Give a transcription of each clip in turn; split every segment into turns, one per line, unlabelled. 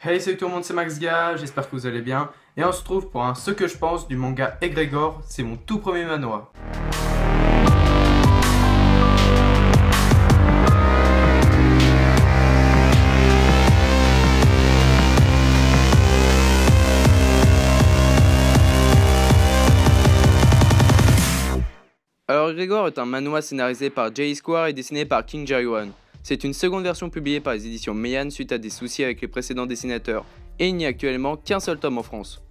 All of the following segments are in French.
Hey, salut tout le monde, c'est MaxGa, j'espère que vous allez bien. Et on se retrouve pour un Ce que je pense du manga Egregore, c'est mon tout premier manhwa.
Alors Egregore est un manhwa scénarisé par J. Square et dessiné par King Jari-wan. C'est une seconde version publiée par les éditions Meian suite à des soucis avec les précédents dessinateurs, et il n'y a actuellement qu'un seul tome en France.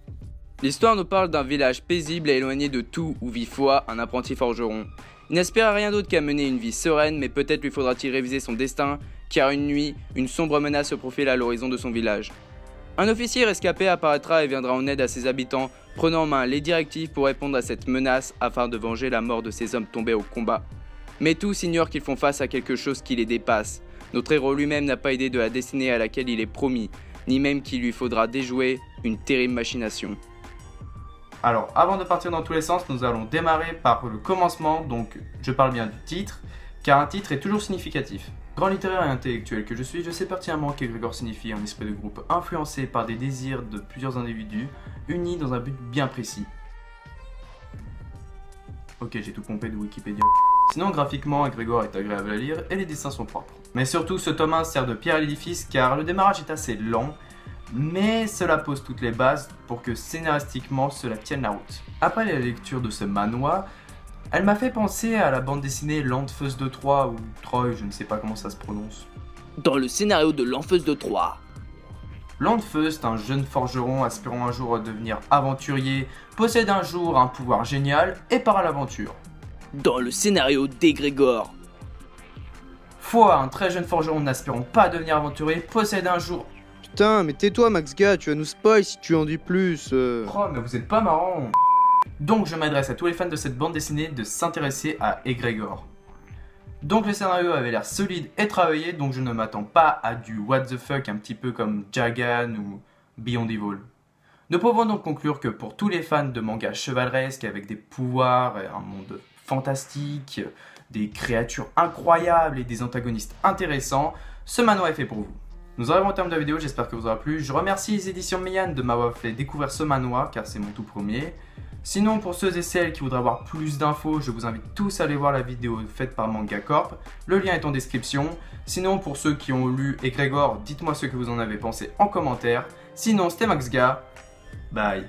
L'histoire nous parle d'un village paisible et éloigné de tout où vit Foi, un apprenti forgeron. Il n'aspire à rien d'autre qu'à mener une vie sereine, mais peut-être lui faudra-t-il réviser son destin, car une nuit, une sombre menace se profile à l'horizon de son village. Un officier rescapé apparaîtra et viendra en aide à ses habitants, prenant en main les directives pour répondre à cette menace afin de venger la mort de ces hommes tombés au combat. Mais tous ignorent qu'ils font face à quelque chose qui les dépasse. Notre héros lui-même n'a pas idée de la destinée à laquelle il est promis, ni même qu'il lui faudra déjouer une terrible machination.
Alors, avant de partir dans tous les sens, nous allons démarrer par le commencement, donc je parle bien du titre, car un titre est toujours significatif. Grand littéraire et intellectuel que je suis, je sais pertinemment qu'Egregore signifie un esprit de groupe influencé par des désirs de plusieurs individus, unis dans un but bien précis. Ok, j'ai tout pompé de Wikipédia. Sinon, graphiquement, Egregore est agréable à lire et les dessins sont propres. Mais surtout, ce tome 1 sert de pierre à l'édifice car le démarrage est assez lent, mais cela pose toutes les bases pour que scénaristiquement cela tienne la route. Après la lecture de ce manhwa, elle m'a fait penser à la bande dessinée L'Enfeuse de Troie ou Troy, je ne sais pas comment ça se prononce.
Dans le scénario de L'Enfeuse de Troie.
L'Enfeuse est un jeune forgeron aspirant un jour à devenir aventurier, possède un jour un pouvoir génial et part à l'aventure.
Dans le scénario d'Egregore.
Foi, un très jeune forgeron n'aspirant pas à devenir aventurier, possède un jour...
Putain, mais tais-toi MaxGa, tu vas nous spoil si tu en dis plus.
Oh, mais vous êtes pas marrant. Donc je m'adresse à tous les fans de cette bande dessinée de s'intéresser à Egregore. Donc le scénario avait l'air solide et travaillé, donc je ne m'attends pas à du what the fuck un petit peu comme Jagan ou Beyond Evil. Nous pouvons donc conclure que pour tous les fans de mangas chevaleresques avec des pouvoirs et un monde fantastique, des créatures incroyables et des antagonistes intéressants, ce manhwa est fait pour vous. Nous arrivons au terme de la vidéo, j'espère que vous aura plu. Je remercie les éditions Meian de m'avoir fait découvrir ce manhwa car c'est mon tout premier. Sinon, pour ceux et celles qui voudraient avoir plus d'infos, je vous invite tous à aller voir la vidéo faite par Manga Corp. Le lien est en description. Sinon, pour ceux qui ont lu Egregore, dites-moi ce que vous en avez pensé en commentaire. Sinon, c'était MaxGa. Bye.